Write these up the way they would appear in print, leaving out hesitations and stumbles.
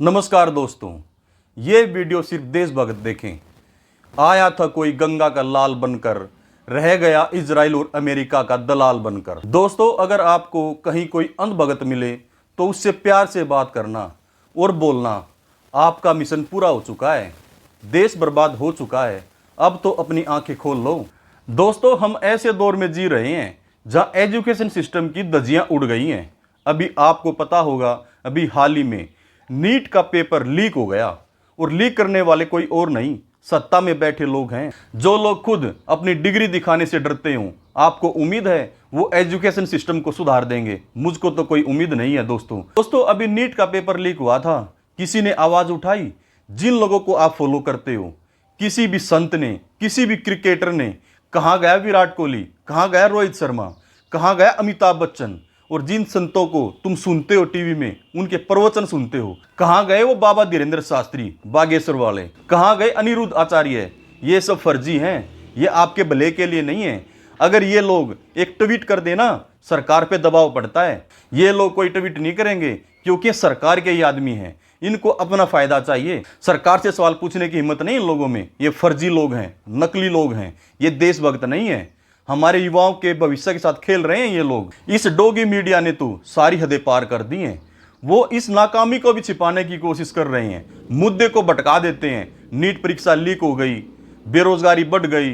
नमस्कार दोस्तों, ये वीडियो सिर्फ देशभक्त देखें। आया था कोई गंगा का लाल बनकर, रह गया इजराइल और अमेरिका का दलाल बनकर। दोस्तों, अगर आपको कहीं कोई अंधभगत मिले तो उससे प्यार से बात करना और बोलना आपका मिशन पूरा हो चुका है, देश बर्बाद हो चुका है, अब तो अपनी आंखें खोल लो। दोस्तों, हम ऐसे दौर में जी रहे हैं जहां एजुकेशन सिस्टम की धज्जियां उड़ गई हैं। अभी आपको पता होगा, अभी हाल ही में नीट का पेपर लीक हो गया और लीक करने वाले कोई और नहीं, सत्ता में बैठे लोग हैं। जो लोग खुद अपनी डिग्री दिखाने से डरते हों, आपको उम्मीद है वो एजुकेशन सिस्टम को सुधार देंगे? मुझको तो कोई उम्मीद नहीं है। दोस्तों, अभी नीट का पेपर लीक हुआ था, किसी ने आवाज उठाई? जिन लोगों को आप फॉलो करते हो, किसी भी संत ने, किसी भी क्रिकेटर ने, कहां गया विराट कोहली, कहां गया रोहित शर्मा, कहां गया अमिताभ बच्चन? और जिन संतों को तुम सुनते हो टीवी में, उनके प्रवचन सुनते हो, कहां गए वो बाबा धीरेन्द्र शास्त्री बागेश्वर वाले? कहां गए अनिरुद्ध आचार्य? ये सब फर्जी हैं, ये आपके भले के लिए नहीं है। अगर ये लोग एक ट्वीट कर देना, सरकार पे दबाव पड़ता है। ये लोग कोई ट्वीट नहीं करेंगे क्योंकि सरकार के ही आदमी हैं, इनको अपना फायदा चाहिए। सरकार से सवाल पूछने की हिम्मत नहीं इन लोगों में। ये फर्जी लोग हैं, नकली लोग हैं, ये देशभक्त नहीं है। हमारे युवाओं के भविष्य के साथ खेल रहे हैं ये लोग। इस डोगी मीडिया ने तो सारी हदें पार कर दी हैं। वो इस नाकामी को भी छिपाने की कोशिश कर रहे हैं, मुद्दे को भटका देते हैं। नीट परीक्षा लीक हो गई, बेरोजगारी बढ़ गई,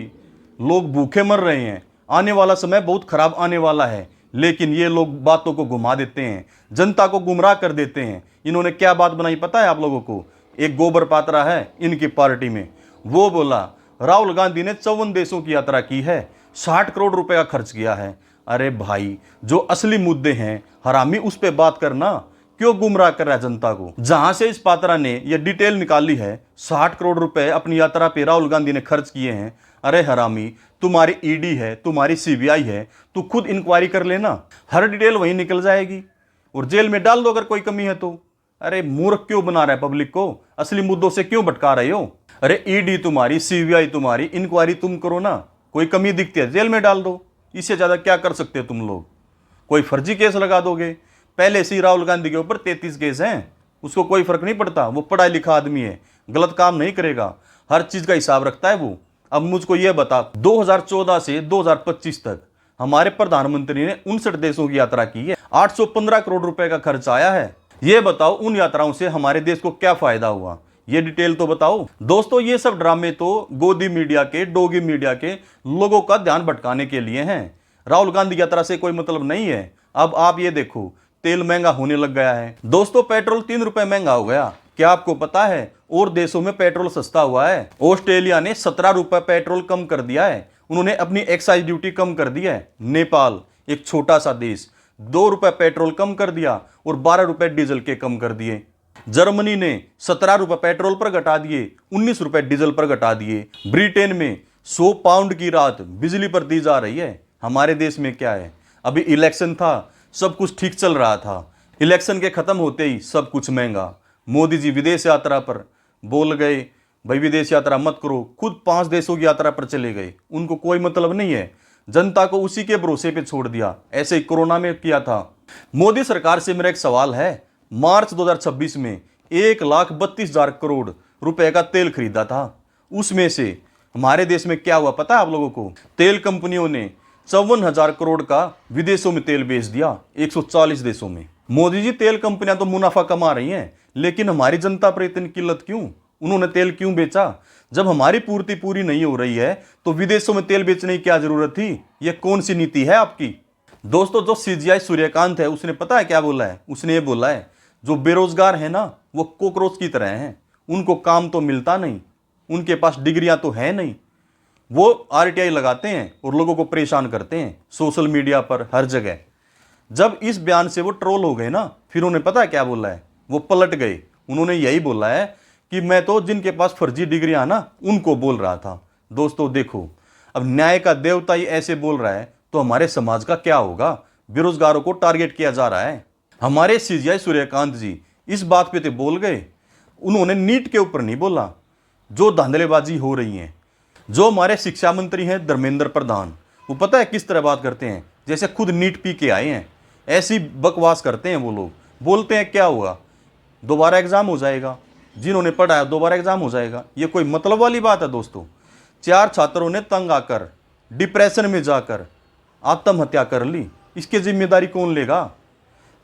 लोग भूखे मर रहे हैं, आने वाला समय बहुत खराब आने वाला है, लेकिन ये लोग बातों को घुमा देते हैं, जनता को गुमराह कर देते हैं। इन्होंने क्या बात बनाई पता है आप लोगों को? एक गोबर पात्रा है इनकी पार्टी में, वो बोला राहुल गांधी ने 54 देशों की यात्रा की है, 60 करोड़ रुपए का खर्च किया है। अरे भाई, जो असली मुद्दे हैं हरामी, उस पे बात करना, क्यों गुमराह कर रहा है जनता को? जहां से इस पात्रा ने यह डिटेल निकाली है, 60 करोड़ रुपए अपनी यात्रा पे राहुल गांधी ने खर्च किए हैं। अरे हरामी, तुम्हारी ईडी है, तुम्हारी सीबीआई है, तू खुद इंक्वायरी कर लेना, हर डिटेल वहीं निकल जाएगी और जेल में डाल दो अगर कोई कमी है तो। अरे मूर्ख क्यों बना रहा है पब्लिक को? असली मुद्दों से क्यों भटका रहे हो? अरे ईडी तुम्हारी, सीबीआई तुम्हारी, इंक्वायरी तुम करो ना, कोई कमी दिखती है जेल में डाल दो। इससे ज्यादा क्या कर सकते हो तुम लोग? कोई फर्जी केस लगा दोगे? पहले से ही राहुल गांधी के ऊपर 33 केस हैं, उसको कोई फर्क नहीं पड़ता। वो पढ़ा लिखा आदमी है, गलत काम नहीं करेगा, हर चीज का हिसाब रखता है वो। अब मुझको यह बता, 2014 से 2025 तक हमारे प्रधानमंत्री ने 59 देशों की यात्रा की है, 815 करोड़ रुपए का खर्च आया है। ये बताओ, उन यात्राओं से हमारे देश को क्या फायदा हुआ? ये डिटेल तो बताओ। दोस्तों, ये सब ड्रामे तो गोदी मीडिया के, डोगी मीडिया के लोगों का ध्यान भटकाने के लिए हैं। राहुल गांधी यात्रा से कोई मतलब नहीं है। अब आप ये देखो, तेल महंगा होने लग गया है। दोस्तों, पेट्रोल 3 रुपए महंगा हो गया। क्या आपको पता है और देशों में पेट्रोल सस्ता हुआ है? ऑस्ट्रेलिया ने 17 रुपए पेट्रोल कम कर दिया है, उन्होंने अपनी एक्साइज ड्यूटी कम कर दी है। नेपाल, एक छोटा सा देश, 2 रुपए पेट्रोल कम कर दिया और 12 रुपए डीजल के कम कर दिए। जर्मनी ने 17 रुपए पेट्रोल पर घटा दिए, 19 रुपए डीजल पर घटा दिए। ब्रिटेन में 100 पाउंड की राहत बिजली पर दी जा रही है। हमारे देश में क्या है? अभी इलेक्शन था, सब कुछ ठीक चल रहा था, इलेक्शन के खत्म होते ही सब कुछ महंगा। मोदी जी विदेश यात्रा पर बोल गए, भाई विदेश यात्रा मत करो, खुद 5 देशों की यात्रा पर चले गए। उनको कोई मतलब नहीं है, जनता को उसी के भरोसे पे छोड़ दिया। ऐसे ही कोरोना में किया था। मोदी सरकार से मेरा एक सवाल है, मार्च 2026 में 1,32,000 करोड़ रुपए का तेल खरीदा था, उसमें से हमारे देश में क्या हुआ पता है आप लोगों को? तेल कंपनियों ने 54,000 करोड़ का विदेशों में तेल बेच दिया, 140 देशों में। मोदी जी, तेल कंपनियां तो मुनाफा कमा रही हैं, लेकिन हमारी जनता पर इतनी किल्लत क्यों? उन्होंने तेल क्यों बेचा? जब हमारी पूर्ति पूरी नहीं हो रही है तो विदेशों में तेल बेचने की क्या जरूरत थी? यह कौन सी नीति है आपकी? दोस्तों, जो सीजीआई सूर्यकांत है, उसने पता है क्या बोला है? उसने ये बोला है, जो बेरोजगार है ना, वो कॉकरोच की तरह हैं, उनको काम तो मिलता नहीं, उनके पास डिग्रियां तो है नहीं, वो आरटीआई लगाते हैं और लोगों को परेशान करते हैं सोशल मीडिया पर, हर जगह। जब इस बयान से वो ट्रोल हो गए ना, फिर उन्हें पता है क्या बोला है? वो पलट गए। उन्होंने यही बोला है कि मैं तो जिनके पास फर्जी डिग्रियां ना, उनको बोल रहा था। दोस्तों देखो, अब न्याय का देवता ही ऐसे बोल रहा है तो हमारे समाज का क्या होगा? बेरोजगारों को टारगेट किया जा रहा है। हमारे सीजीआई सूर्यकांत जी इस बात पे तो बोल गए, उन्होंने नीट के ऊपर नहीं बोला। जो धांधलेबाजी हो रही है, जो हमारे शिक्षा मंत्री हैं धर्मेंद्र प्रधान, वो पता है किस तरह बात करते हैं? जैसे खुद नीट पी के आए हैं, ऐसी बकवास करते हैं वो लोग। बोलते हैं क्या हुआ, दोबारा एग्ज़ाम हो जाएगा, जिन्होंने पढ़ा है दोबारा एग्ज़ाम हो जाएगा। ये कोई मतलब वाली बात है दोस्तों? 4 छात्रों ने तंग आकर डिप्रेशन में जाकर आत्महत्या कर ली, इसकी जिम्मेदारी कौन लेगा?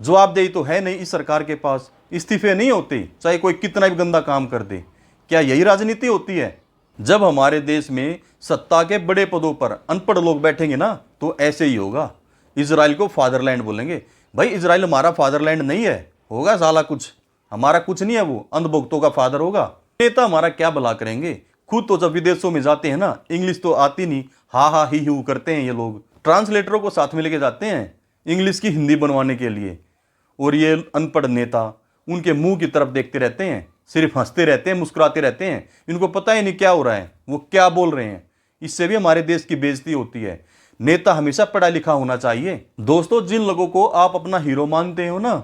जवाबदेही तो है नहीं इस सरकार के पास, इस्तीफे नहीं होते चाहे कोई कितना भी गंदा काम कर दे। क्या यही राजनीति होती है? जब हमारे देश में सत्ता के बड़े पदों पर अनपढ़ लोग बैठेंगे ना तो ऐसे ही होगा। इजराइल को फादरलैंड बोलेंगे। भाई इजराइल हमारा फादरलैंड नहीं है, होगा साला कुछ, हमारा कुछ नहीं है, वो अंधभुक्तों का फादर होगा। नेता हमारा क्या भला करेंगे? खुद तो जब विदेशों में जाते हैं ना, इंग्लिश तो आती नहीं, हा हा ही हू करते हैं ये लोग, ट्रांसलेटरों को साथ में लेके जाते हैं इंग्लिश की हिंदी बनवाने के लिए। और ये अनपढ़ नेता उनके मुंह की तरफ देखते रहते हैं, सिर्फ हंसते रहते हैं, मुस्कुराते रहते हैं, इनको पता ही नहीं क्या हो रहा है, वो क्या बोल रहे हैं। इससे भी हमारे देश की बेइज्जती होती है। नेता हमेशा पढ़ा लिखा होना चाहिए। दोस्तों, जिन लोगों को आप अपना हीरो मानते हो ना,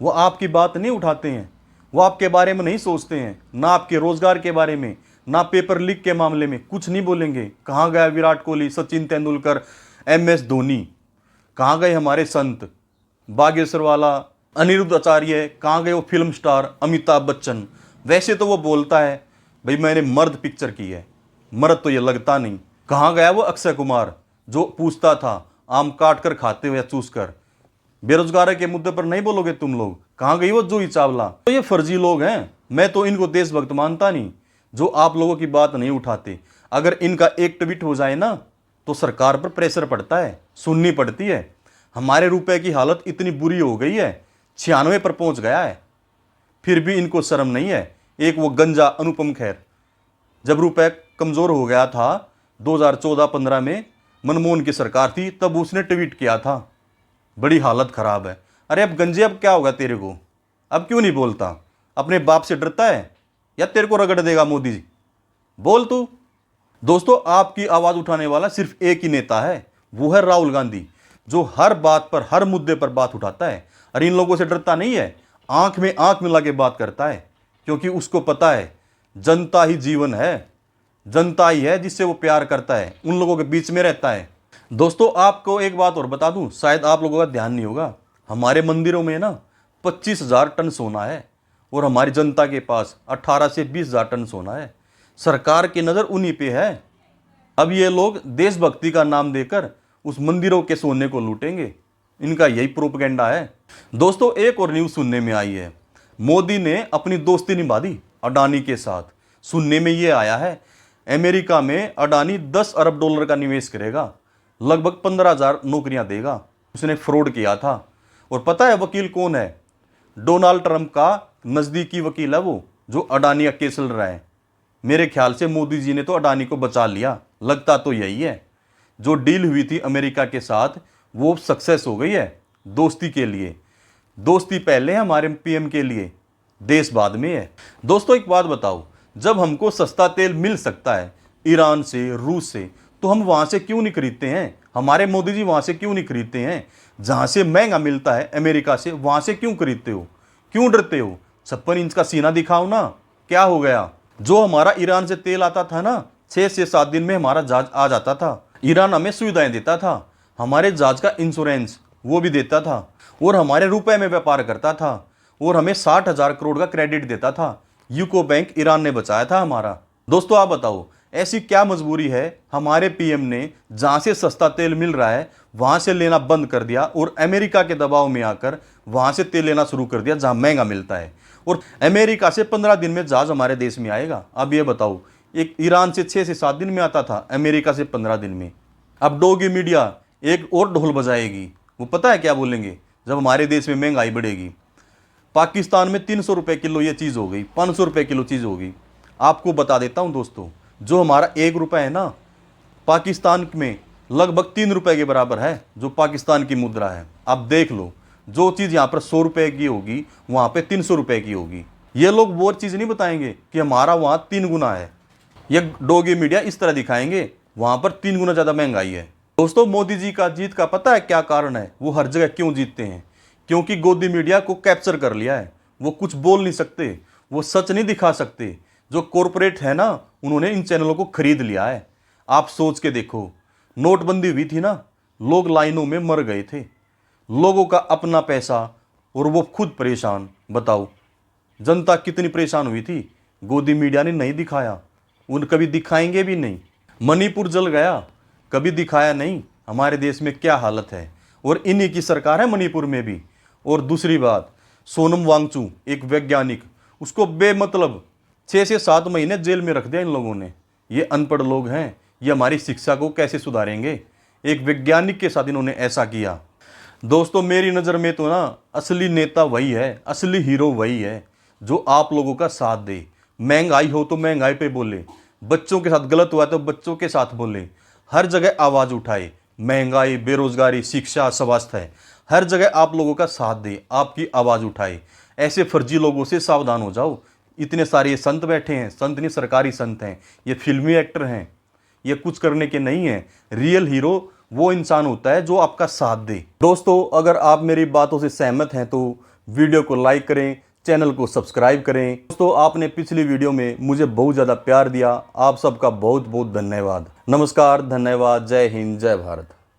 वो आपकी बात नहीं उठाते हैं, वो आपके बारे में नहीं सोचते हैं, ना आपके रोजगार के बारे में, ना पेपर लीक के मामले में कुछ नहीं बोलेंगे। कहाँ गया विराट कोहली, सचिन तेंदुलकर, MS धोनी? कहाँ गए हमारे संत बागेश्वर वाला अनिरुद्ध आचार्य? कहाँ गए वो फिल्म स्टार अमिताभ बच्चन? वैसे तो वो बोलता है भाई मैंने मर्द पिक्चर की है, मर्द तो ये लगता नहीं। कहाँ गया वो अक्षय कुमार जो पूछता था आम काट कर खाते हो या चूस कर? बेरोजगारी के मुद्दे पर नहीं बोलोगे तुम लोग? कहाँ गई वो जूही चावला? तो ये फर्जी लोग हैं, मैं तो इनको देशभक्त मानता नहीं, जो आप लोगों की बात नहीं उठाते। अगर इनका एक ट्वीट हो जाए ना तो सरकार पर प्रेशर पड़ता है, सुननी पड़ती है। हमारे रुपए की हालत इतनी बुरी हो गई है, 96 पर पहुंच गया है, फिर भी इनको शर्म नहीं है। एक वो गंजा अनुपम खेर, जब रुपए कमजोर हो गया था 2014-15 में, मनमोहन की सरकार थी, तब उसने ट्वीट किया था बड़ी हालत खराब है। अरे अब गंजे अब क्या होगा तेरे को? अब क्यों नहीं बोलता? अपने बाप से डरता है या तेरे को रगड़ देगा मोदी जी? बोल तू। दोस्तों, आपकी आवाज उठाने वाला सिर्फ एक ही नेता है, वो है राहुल गांधी, जो हर बात पर हर मुद्दे पर बात उठाता है। अरे इन लोगों से डरता नहीं है, आंख में आंख मिला के बात करता है, क्योंकि उसको पता है जनता ही जीवन है, जनता ही है जिससे वो प्यार करता है, उन लोगों के बीच में रहता है। दोस्तों, आपको एक बात और बता दूं, शायद आप लोगों का ध्यान नहीं होगा, हमारे मंदिरों में ना 25,000 टन सोना है और हमारी जनता के पास 18 से 20,000 टन सोना है। सरकार की नज़र उन्हीं पे है। अब ये लोग देशभक्ति का नाम देकर उस मंदिरों के सोने को लूटेंगे, इनका यही प्रोपेगेंडा है। दोस्तों, एक और न्यूज़ सुनने में आई है, मोदी ने अपनी दोस्ती निभा दी अडानी के साथ। सुनने में ये आया है अमेरिका में अडानी 10 अरब डॉलर का निवेश करेगा, लगभग 15,000 नौकरियां देगा। उसने फ्रॉड किया था। और पता है वकील कौन है? डोनाल्ड ट्रंप का नज़दीकी वकील है वो, जो अडानी का केस लड़ रहा है। मेरे ख्याल से मोदी जी ने तो अडानी को बचा लिया, लगता तो यही है। जो डील हुई थी अमेरिका के साथ वो सक्सेस हो गई है। दोस्ती के लिए, दोस्ती पहले है हमारे PM के लिए, देश बाद में है। दोस्तों, एक बात बताओ, जब हमको सस्ता तेल मिल सकता है ईरान से, रूस से, तो हम वहां से क्यों नहीं खरीदते हैं? हमारे मोदी जी वहां से क्यों नहीं खरीदते हैं? जहां से महंगा मिलता है अमेरिका से, वहां से क्यों खरीदते हो? क्यों डरते हो? 56 इंच का सीना दिखाओ ना, क्या हो गया? जो हमारा ईरान से तेल आता था ना, 6 से 7 दिन में हमारा जहाज आ जाता था। ईरान हमें सुविधाएं देता था, हमारे जहाज का इंश्योरेंस वो भी देता था, और हमारे रुपए में व्यापार करता था, और हमें 60,000 करोड़ का क्रेडिट देता था। यूको बैंक ईरान ने बचाया था हमारा। दोस्तों, आप बताओ, ऐसी क्या मजबूरी है हमारे PM ने जहां से सस्ता तेल मिल रहा है वहां से लेना बंद कर दिया, और अमेरिका के दबाव में आकर वहां से तेल लेना शुरू कर दिया जहां महंगा मिलता है। और अमेरिका से 15 दिन में जहाज हमारे देश में आएगा। अब ये बताओ, एक ईरान से 6 से 7 दिन में आता था, अमेरिका से 15 दिन में। अब डोगी मीडिया एक और ढोल बजाएगी, वो पता है क्या बोलेंगे? जब हमारे देश में महंगाई बढ़ेगी, पाकिस्तान में 300 रुपये किलो ये चीज़ हो गई, 500 रुपये किलो चीज़ हो गई। आपको बता देता हूँ दोस्तों, जो हमारा 1 रुपये है ना, पाकिस्तान में लगभग 3 रुपये के बराबर है, जो पाकिस्तान की मुद्रा है। आप देख लो, जो चीज़ यहाँ पर 100 रुपये की होगी वहाँ पे 300 रुपये की होगी। ये लोग वो चीज़ नहीं बताएंगे कि हमारा वहाँ 3 गुना है। ये डोगी मीडिया इस तरह दिखाएंगे वहाँ पर 3 गुना ज़्यादा महंगाई है। दोस्तों, मोदी जी का जीत का पता है क्या कारण है? वो हर जगह क्यों जीतते हैं? क्योंकि गोदी मीडिया को कैप्चर कर लिया है। वो कुछ बोल नहीं सकते, वो सच नहीं दिखा सकते। जो कॉरपोरेट है ना, उन्होंने इन चैनलों को खरीद लिया है। आप सोच के देखो, नोटबंदी हुई थी ना, लोग लाइनों में मर गए थे, लोगों का अपना पैसा और वो खुद परेशान। बताओ, जनता कितनी परेशान हुई थी, गोदी मीडिया ने नहीं दिखाया, उन कभी दिखाएंगे भी नहीं। मणिपुर जल गया, कभी दिखाया नहीं हमारे देश में क्या हालत है, और इन्हीं की सरकार है मणिपुर में भी। और दूसरी बात, सोनम वांगचुक एक वैज्ञानिक, उसको बेमतलब 6 से 7 महीने जेल में रख दिया इन लोगों ने। ये अनपढ़ लोग हैं, ये हमारी शिक्षा को कैसे सुधारेंगे? एक वैज्ञानिक के साथ इन्होंने ऐसा किया। दोस्तों मेरी नज़र में तो ना असली नेता वही है, असली हीरो वही है जो आप लोगों का साथ दे। महंगाई हो तो महंगाई पे बोले, बच्चों के साथ गलत हुआ तो बच्चों के साथ बोले, हर जगह आवाज़ उठाए। महंगाई, बेरोजगारी, शिक्षा, स्वास्थ्य, हर जगह आप लोगों का साथ दे, आपकी आवाज़ उठाए। ऐसे फर्जी लोगों से सावधान हो जाओ। इतने सारे संत बैठे हैं, संत नहीं सरकारी संत हैं, ये फिल्मी एक्टर हैं, ये कुछ करने के नहीं हैं। रियल हीरो वो इंसान होता है जो आपका साथ दे। दोस्तों अगर आप मेरी बातों से सहमत हैं तो वीडियो को लाइक करें, चैनल को सब्सक्राइब करें। दोस्तों आपने पिछली वीडियो में मुझे बहुत ज़्यादा प्यार दिया, आप सबका बहुत बहुत धन्यवाद। नमस्कार, धन्यवाद, जय हिंद, जय भारत।